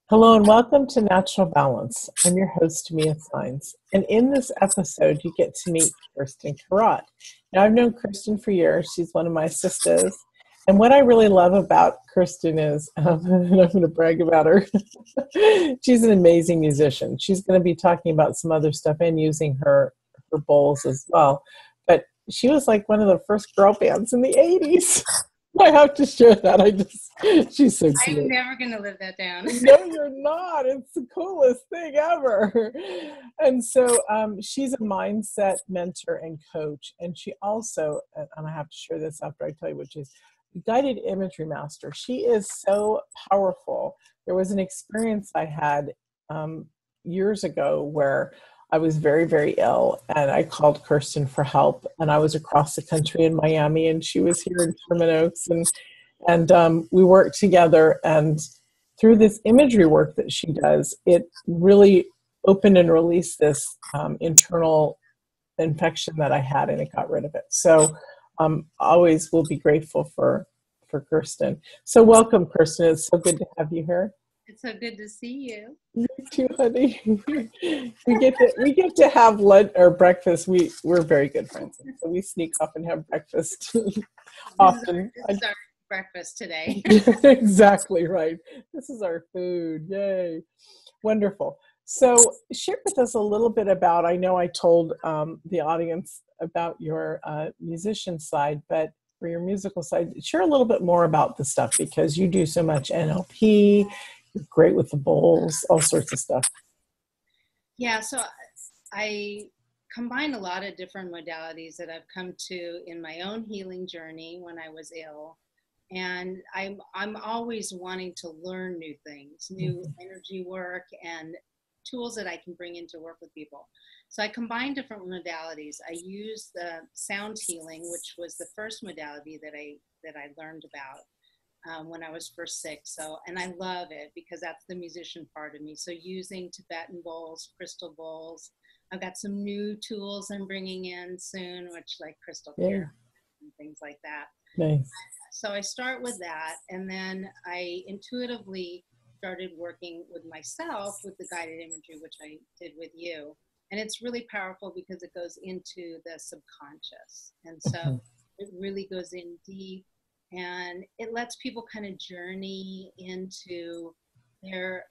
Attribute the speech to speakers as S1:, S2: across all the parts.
S1: Hello and welcome to Natural Balance. I'm your host, Mia Sines. And in this episode, you get to meet Kirsten Karot. Now, I've known Kirsten for years. She's one of my sisters. And what I really love about Kirsten is, and I'm going to brag about her, she's an amazing musician. She's going to be talking about some other stuff and using her bowls as well. But she was like one of the first girl bands in the 80s. I have to share that. She's so
S2: I'm
S1: cute.
S2: never going to live that down.
S1: No, you're not. It's the coolest thing ever. And so she's a mindset mentor and coach. And she also, and I have to share this after I tell you what she's, guided imagery master. She is so powerful. There was an experience I had years ago where I was very, very ill, and I called Kirsten for help. And I was across the country in Miami, and she was here in Sherman Oaks, and we worked together. And through this imagery work that she does, it really opened and released this internal infection that I had, and it got rid of it. So always will be grateful for Kirsten. So welcome, Kirsten. It's so good to have you here.
S2: It's so good to see you.
S1: You too, honey. we get to have lunch or breakfast. We're very good friends, so we sneak off and have breakfast often.
S2: This is our breakfast today.
S1: Exactly right. This is our food. Yay. Wonderful. So share with us a little bit about, I know I told the audience about your musician side, but for your musical side, share a little bit more about the stuff, because you do so much NLP, you're great with the bowls, all sorts of stuff.
S2: Yeah, so I combine a lot of different modalities that I've come to in my own healing journey when I was ill. And I'm always wanting to learn new things, new energy work and tools that I can bring into work with people. So I combine different modalities. I use the sound healing, which was the first modality that I learned about when I was first sick. So, and I love it because that's the musician part of me. So using Tibetan bowls, crystal bowls. I've got some new tools I'm bringing in soon, which like crystal care and things like that.
S1: Nice.
S2: So I start with that, and then I intuitively started working with myself with the guided imagery, which I did with you. And it's really powerful because it goes into the subconscious. And so it really goes in deep, and it lets people kind of journey into their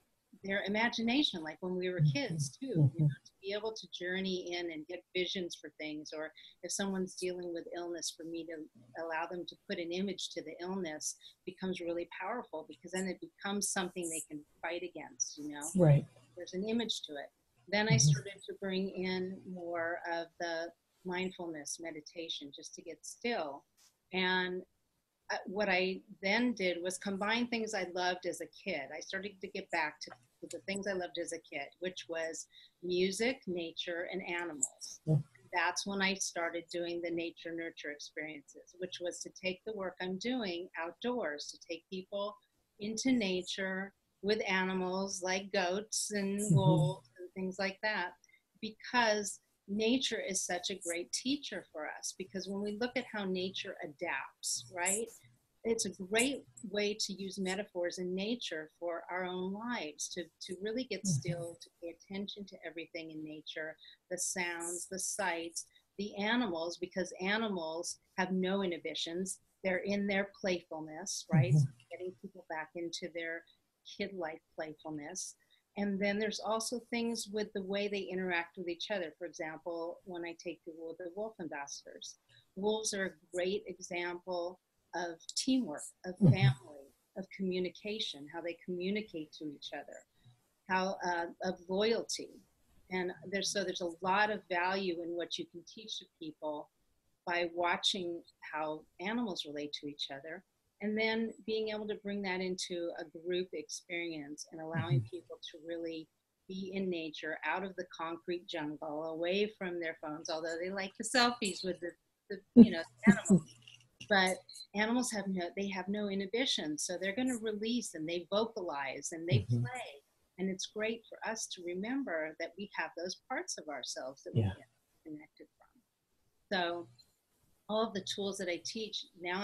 S2: imagination, like when we were kids too, to be able to journey in and get visions for things, or if someone's dealing with illness, for me to allow them to put an image to the illness becomes really powerful, because then it becomes something they can fight against,
S1: Right.
S2: There's an image to it. Then I started to bring in more of the mindfulness meditation, just to get still. And what I then did was combine things I loved as a kid. I started to get back to the things I loved as a kid, which was music, nature, and animals. That's when I started doing the nature nurture experiences, which was to take the work I'm doing outdoors, to take people into nature with animals like goats and wolves and things like that, because nature is such a great teacher for us. Because when we look at how nature adapts, right, it's a great way to use metaphors in nature for our own lives, to really get still, to pay attention to everything in nature, the sounds, the sights, the animals, because animals have no inhibitions. They're in their playfulness, right? So getting people back into their kid-like playfulness. And then there's also things with the way they interact with each other. For example, when I take people with the wolf ambassadors, wolves are a great example of teamwork, of family, of communication, how they communicate to each other, how of loyalty. And there's a lot of value in what you can teach to people by watching how animals relate to each other, and then being able to bring that into a group experience and allowing people to really be in nature, out of the concrete jungle, away from their phones, although they like the selfies with the animals. But animals have no inhibition, so they're going to release, and they vocalize and they play. And it's great for us to remember that we have those parts of ourselves that we get connected from. So all of the tools that I teach now,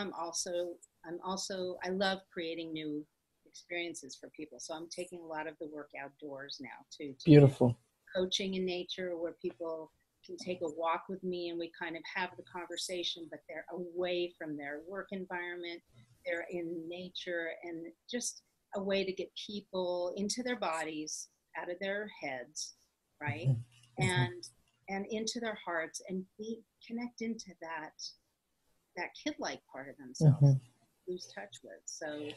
S2: I love creating new experiences for people. So I'm taking a lot of the work outdoors now too, to do
S1: Beautiful.
S2: coaching in nature where people can take a walk with me and we kind of have the conversation, but they're away from their work environment. They're in nature, and just a way to get people into their bodies, out of their heads, right?
S1: Mm-hmm.
S2: And into their hearts, and connect into that kid-like part of themselves,
S1: Mm-hmm.
S2: lose touch with. So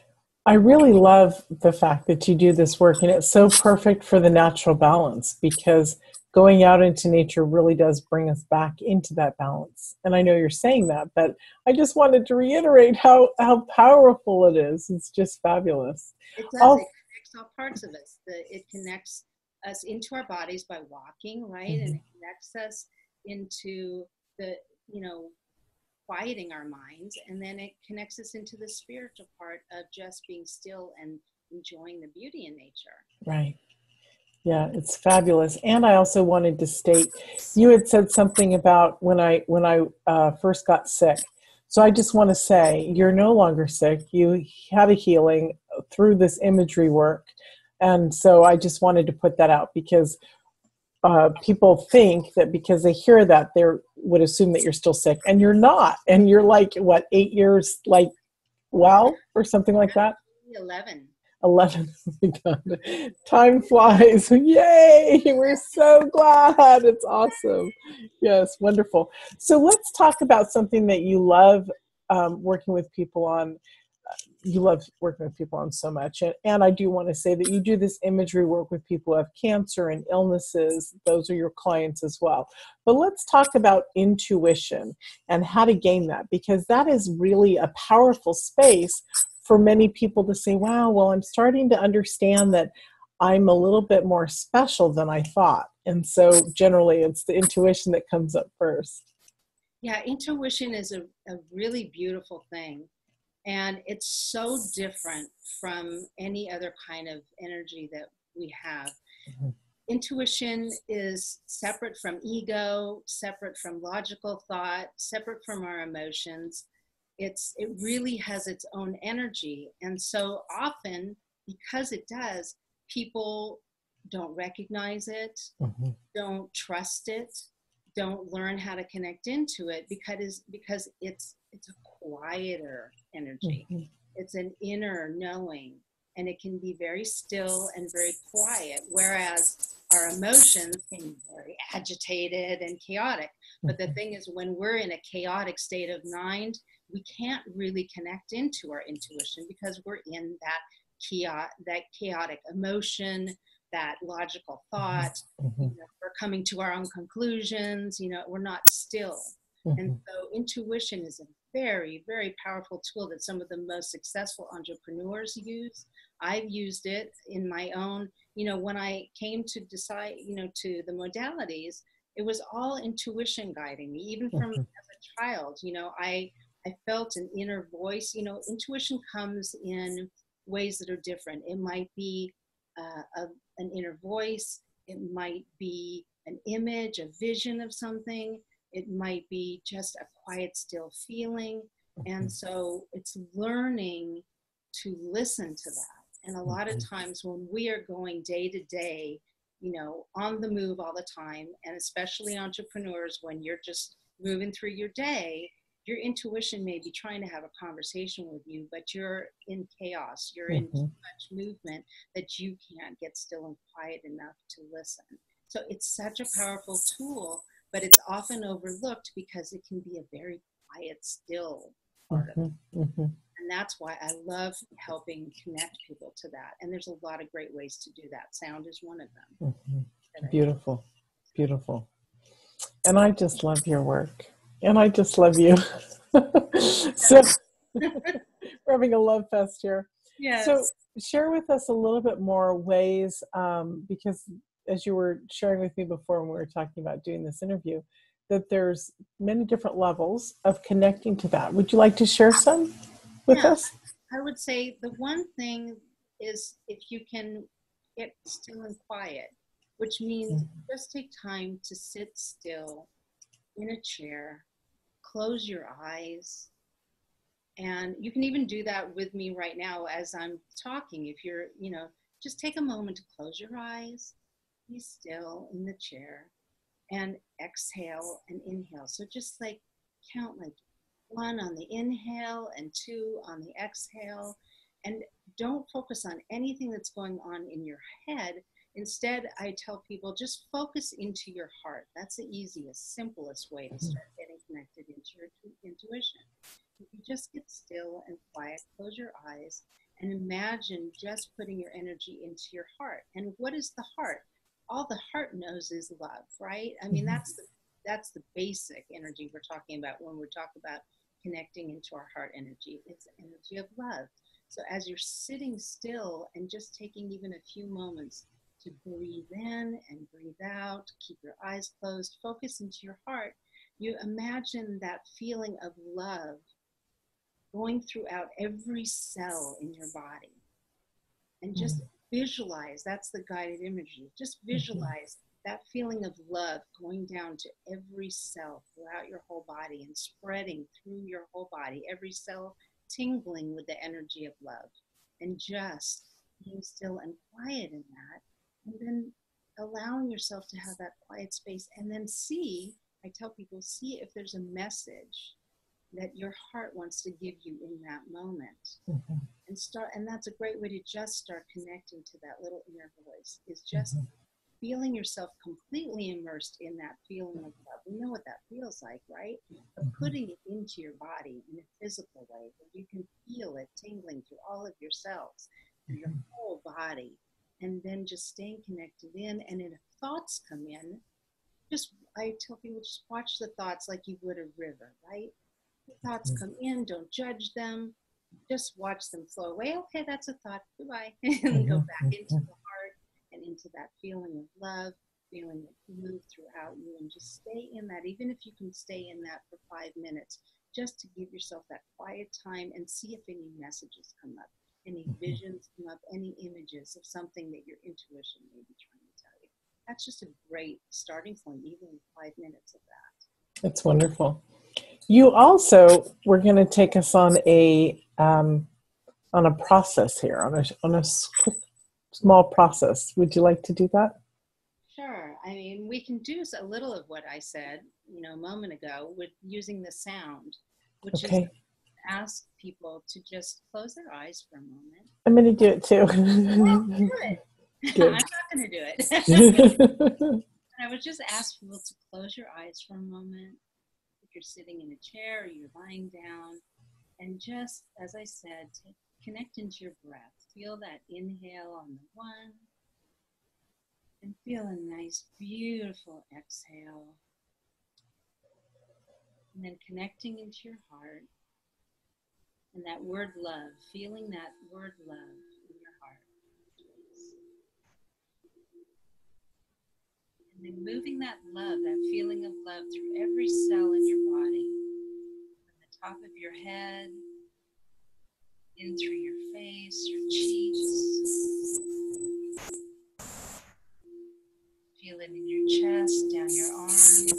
S1: I really love the fact that you do this work, and it's so perfect for the natural balance, because going out into nature really does bring us back into that balance. And I know you're saying that, but I just wanted to reiterate how powerful it is. It's just fabulous.
S2: it does. It connects all parts of us. It connects us into our bodies by walking, right?
S1: Mm-hmm.
S2: And it connects us into the, quieting our minds, and then it connects us into the spiritual part of just being still and enjoying the beauty in nature.
S1: Right. Yeah, it's fabulous. And I also wanted to state, you had said something about when I first got sick. So I just want to say, you're no longer sick. You had a healing through this imagery work. And so I just wanted to put that out, because people think that because they hear that, they would assume that you're still sick, and you're not. And you're like, what, 8 years, like, well, or something like that?
S2: 11.
S1: 11. Oh my God. Time flies. Yay. We're so glad. It's awesome. Yes, wonderful. So let's talk about something that you love working with people on. You love working with people on so much. And I do want to say that you do this imagery work with people who have cancer and illnesses. Those are your clients as well. But let's talk about intuition and how to gain that, because that is really a powerful space for many people to say, wow, well, I'm starting to understand that I'm a little bit more special than I thought. And so generally it's the intuition that comes up first.
S2: Yeah, intuition is a really beautiful thing. And it's so different from any other kind of energy that we have.
S1: Mm-hmm.
S2: Intuition is separate from ego, separate from logical thought, separate from our emotions. It really has its own energy. And so often, because it does, people don't recognize it,
S1: Mm-hmm.
S2: don't trust it, don't learn how to connect into it, because it's a quieter energy.
S1: Mm-hmm.
S2: It's an inner knowing, and it can be very still and very quiet, whereas our emotions can be very agitated and chaotic. But the thing is, when we're in a chaotic state of mind, we can't really connect into our intuition, because we're in that chaotic emotion, that logical thought.
S1: Mm-hmm.
S2: We're coming to our own conclusions. We're not still.
S1: Mm-hmm.
S2: And so intuition is a very, very powerful tool that some of the most successful entrepreneurs use. I've used it in my own, when I came to decide, to the modalities, it was all intuition guiding me, even from as a child. I felt an inner voice. Intuition comes in ways that are different. It might be an inner voice. It might be an image, a vision of something. It might be just a quiet, still feeling. And so it's learning to listen to that. And a lot of times when we are going day to day, on the move all the time, and especially entrepreneurs, when you're just moving through your day, your intuition may be trying to have a conversation with you, but you're in chaos. You're in too much movement that you can't get still and quiet enough to listen. So it's such a powerful tool, but it's often overlooked because it can be a very quiet, still part of it. And that's why I love helping connect people to that. And there's a lot of great ways to do that. Sound is one of them.
S1: Beautiful, beautiful. And I just love your work. And I just love you. So we're having a love fest here.
S2: Yes.
S1: So share with us a little bit more ways, because as you were sharing with me before when we were talking about doing this interview, that there's many different levels of connecting to that. Would you like to share some with us?
S2: I would say the one thing is, if you can get still and quiet, which means just take time to sit still in a chair, close your eyes, And you can even do that with me right now as I'm talking. If you're, just take a moment to close your eyes, be still in the chair, and exhale and inhale. So just like count like 1 on the inhale and 2 on the exhale. And don't focus on anything that's going on in your head. Instead, I tell people just focus into your heart. That's the easiest, simplest way to start getting connected into your intuition. If you just get still and quiet, close your eyes, and imagine just putting your energy into your heart. And what is the heart? All the heart knows is love, right? I mean, that's the basic energy we're talking about when we talk about connecting into our heart energy. It's the energy of love. So as you're sitting still and just taking even a few moments to breathe in and breathe out, keep your eyes closed, focus into your heart, you imagine that feeling of love going throughout every cell in your body. And just visualize, that's the guided imagery, just visualize that feeling of love going down to every cell throughout your whole body and spreading through your whole body, every cell tingling with the energy of love. And just being still and quiet in that, and then allowing yourself to have that quiet space, and then I tell people, see if there's a message that your heart wants to give you in that moment. And that's a great way to just start connecting to that little inner voice, is just feeling yourself completely immersed in that feeling of love. We know what that feels like, right? But putting it into your body in a physical way where you can feel it tingling through all of your cells, through your whole body, and then just staying connected in. And if thoughts come in, I tell people, just watch the thoughts like you would a river, right? The thoughts come in, don't judge them, just watch them flow away. Okay, that's a thought, goodbye. And go back into the heart and into that feeling of love, feeling it move throughout you, and just stay in that, even if you can stay in that for 5 minutes, just to give yourself that quiet time and see if any messages come up, any visions come up, any images of something that your intuition may be trying to tell you. That's just a great starting point, even 5 minutes of that.
S1: That's wonderful. You also were going to take us on a process here, on a small process. Would you like to do that?
S2: Sure. I mean, we can do a little of what I said, a moment ago with using the sound, which is ask people to just close their eyes for a moment.
S1: I'm going to do it too.
S2: Well, do it. I'm not going to do it. I would just ask people to close your eyes for a moment. If you're sitting in a chair or you're lying down, and just, as I said, connect into your breath. Feel that inhale on the 1, and feel a nice, beautiful exhale. And then connecting into your heart, and that word love, feeling that word love in your heart. And then moving that love, that feeling of love through every cell in your body, from the top of your head, in through your face, your cheeks. Feel it in your chest, down your arms.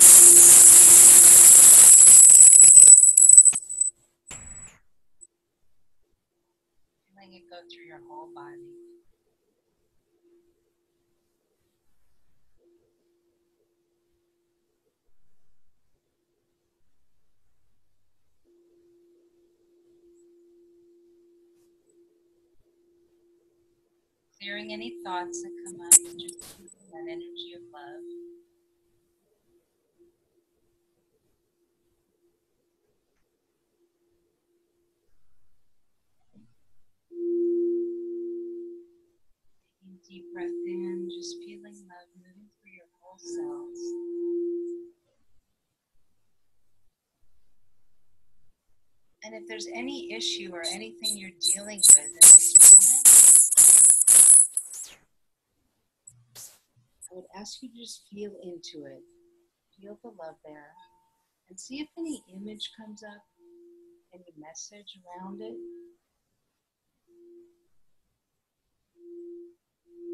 S2: Feeling it go through your whole body. Clearing any thoughts that come up, just feeling that energy of love. Taking a deep breath in, just feeling love moving through your whole cells. And if there's any issue or anything you're dealing with in this moment, I would ask you to just feel into it. Feel the love there. And see if any image comes up, any message around it.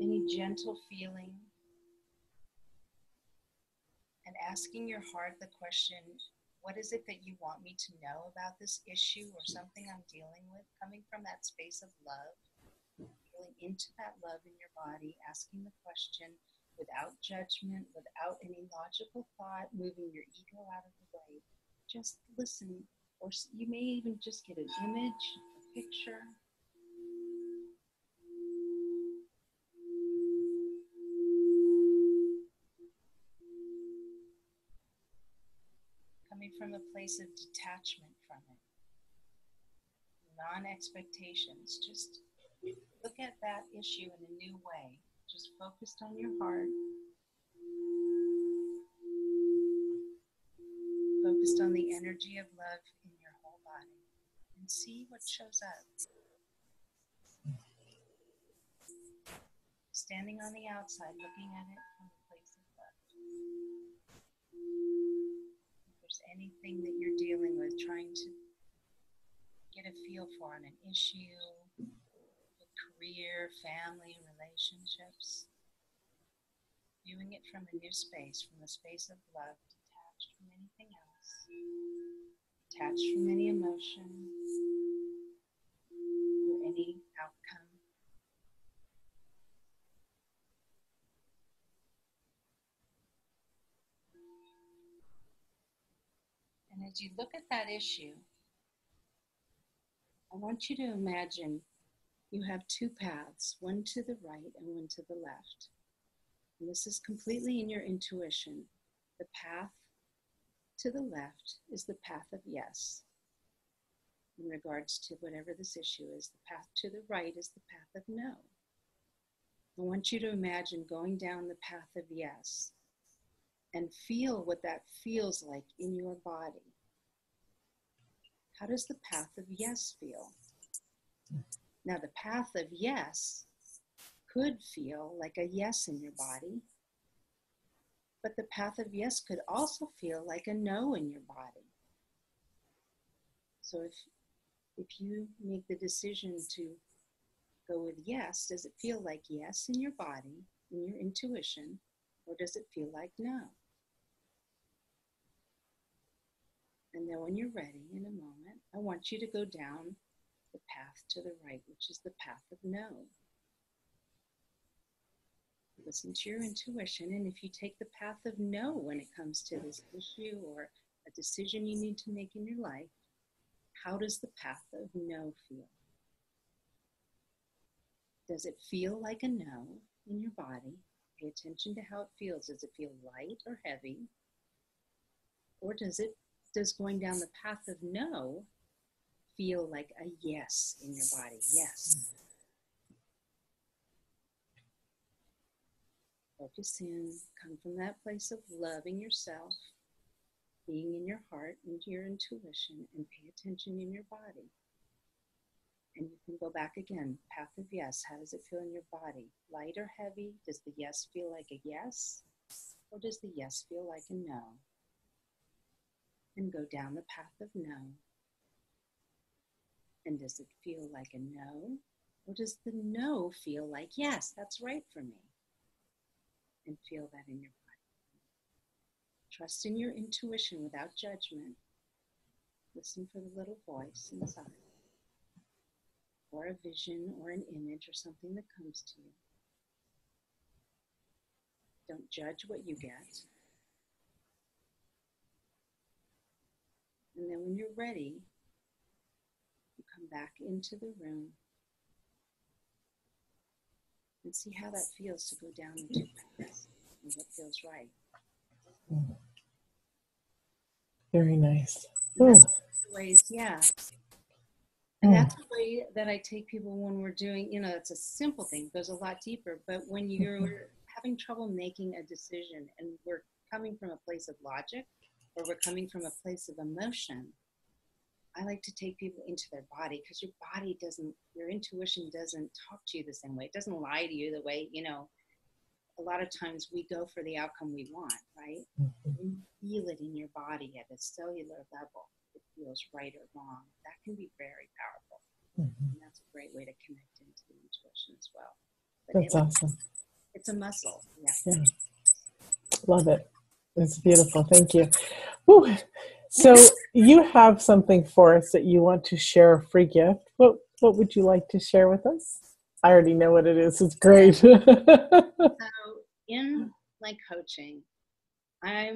S2: Any gentle feeling. And asking your heart the question, What is it that you want me to know about this issue or something I'm dealing with? Coming from that space of love, feeling into that love in your body, asking the question without judgment, without any logical thought, moving your ego out of the way. Just listen, or you may even just get an image, a picture. Coming from a place of detachment from it, non-expectations. Just look at that issue in a new way. Just focused on your heart, focused on the energy of love in your whole body, and see what shows up. Standing on the outside, looking at it from a place of love. If there's anything that you're dealing with, trying to get a feel for on an issue, a career, family, relationships, viewing it from a new space, from a space of love, detached from anything else, detached from any emotion or any outcome. And as you look at that issue, I want you to imagine you have two paths, one to the right and one to the left. And this is completely in your intuition. The path to the left is the path of yes, in regards to whatever this issue is. The path to the right is the path of no. I want you to imagine going down the path of yes and feel what that feels like in your body. How does the path of yes feel? Now, the path of yes could feel like a yes in your body, but the path of yes could also feel like a no in your body. So if you make the decision to go with yes, does it feel like yes in your body, in your intuition, or does it feel like no? And then when you're ready, in a moment, I want you to go down the path to the right, which is the path of no. Listen to your intuition, and if you take the path of no when it comes to this issue or a decision you need to make in your life, how does the path of no feel? Does it feel like a no in your body? Pay attention to how it feels. Does it feel light or heavy? Or does going down the path of no feel like a yes in your body? Yes. Focus in, come from that place of loving yourself, being in your heart, into your intuition, and pay attention in your body. And you can go back again, path of yes. How does it feel in your body? Light or heavy? Does the yes feel like a yes? Or does the yes feel like a no? And go down the path of no. And does it feel like a no? Or does the no feel like, yes, that's right for me? And feel that in your body. Trust in your intuition without judgment. Listen for the little voice inside, or a vision or an image or something that comes to you. Don't judge what you get. And then when you're ready, you come back into the room and see how that feels to go down the two paths and what feels right.
S1: Very nice.
S2: And that's the ways, yeah. And that's the way that I take people when we're doing, it's a simple thing, it goes a lot deeper, but when you're having trouble making a decision and we're coming from a place of logic or we're coming from a place of emotion, I like to take people into their body, because your body your intuition doesn't talk to you the same way. It doesn't lie to you the way, a lot of times we go for the outcome we want, right? When you feel it in your body at a cellular level, it feels right or wrong. That can be very powerful. And that's a great way to connect into the intuition as well. But
S1: that's awesome.
S2: It's a muscle. Yeah.
S1: Love it. It's beautiful. Thank you. Whew. So you have something for us that you want to share, a free gift. What would you like to share with us? I already know what it is. It's great.
S2: So in my coaching, I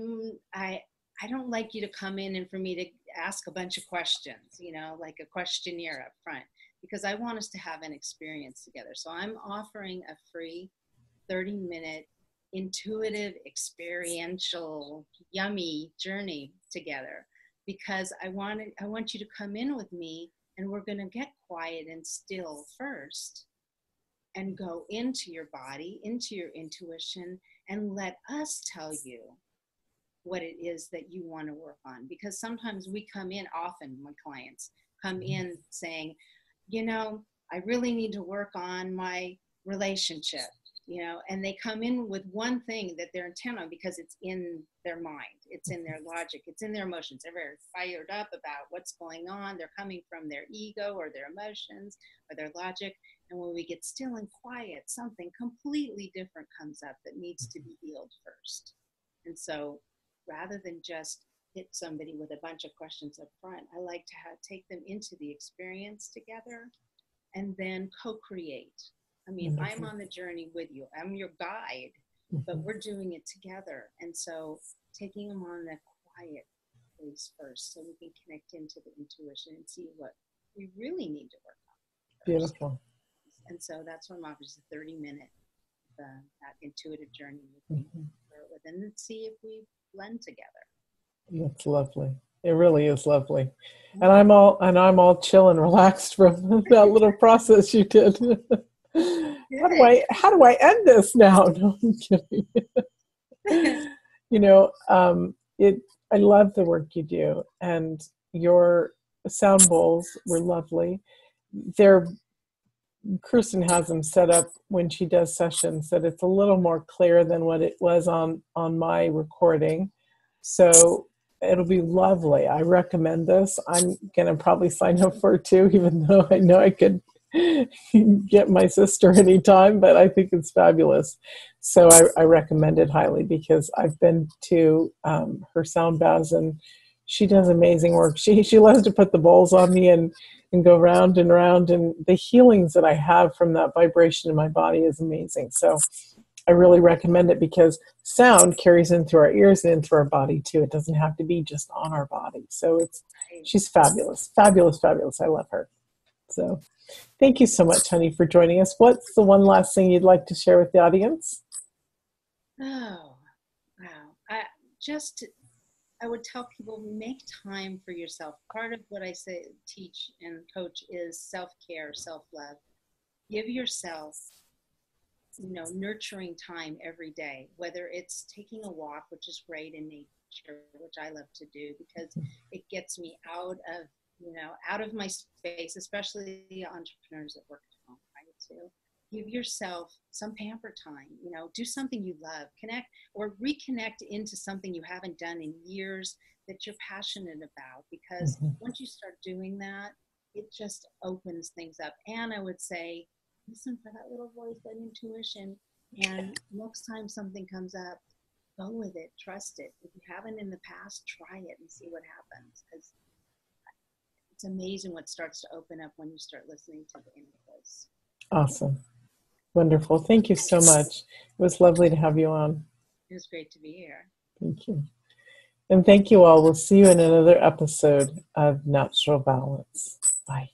S2: don't like you to come in and for me to ask a bunch of questions, like a questionnaire up front, because I want us to have an experience together. So I'm offering a free 30-minute intuitive, experiential, yummy journey together, because I want you to come in with me, and we're going to get quiet and still first and go into your body, into your intuition, and let us tell you what it is that you want to work on. Because sometimes we come in, often my clients come in saying, I really need to work on my relationship, and they come in with one thing that they're intent on because it's in their mind, it's in their logic, it's in their emotions. They're very fired up about what's going on. They're coming from their ego or their emotions or their logic. And when we get still and quiet, something completely different comes up that needs to be healed first. And so rather than just hit somebody with a bunch of questions up front, I like to take them into the experience together and then co-create. I mean, I'm on the journey with you. I'm your guide, but we're doing it together. And so taking them on that quiet place first so we can connect into the intuition and see what we really need to work on.
S1: Beautiful.
S2: And so that's what I'm offering, is a 30-minute that intuitive journey with me. And then see if we blend together.
S1: That's lovely. It really is lovely. And I'm all chill and relaxed from that little process you did. How do I end this now? No, I'm kidding. I love the work you do, and your sound bowls were lovely. Kirsten has them set up when she does sessions that it's a little more clear than what it was on my recording. So it'll be lovely. I recommend this. I'm going to probably sign up for it too, even though I know I could get my sister anytime, but I think it's fabulous. So I recommend it highly, because I've been to her sound baths, and she does amazing work. She loves to put the bowls on me and go round and round, and the healings that I have from that vibration in my body is amazing. So I really recommend it, because sound carries in through our ears and in through our body too. It doesn't have to be just on our body. So she's fabulous, fabulous, fabulous. I love her. So thank you so much, honey, for joining us. What's the one last thing you'd like to share with the audience?
S2: Oh, wow. I would tell people, make time for yourself. Part of what I teach and coach is self-care, self-love. Give yourself, nurturing time every day, whether it's taking a walk, which is great in nature, which I love to do because it gets me out of my space, especially the entrepreneurs that work at home, right? Too. Give yourself some pamper time, do something you love, connect or reconnect into something you haven't done in years that you're passionate about, because once you start doing that, it just opens things up. And I would say, listen for that little voice, that intuition, and next time something comes up, go with it, trust it. If you haven't in the past, try it and see what happens, because it's amazing what starts to open up when you start listening to the inner voice.
S1: Awesome. Wonderful. Thank you so much. It was lovely to have you on.
S2: It was great to be here.
S1: Thank you. And thank you all. We'll see you in another episode of Natural Balance. Bye.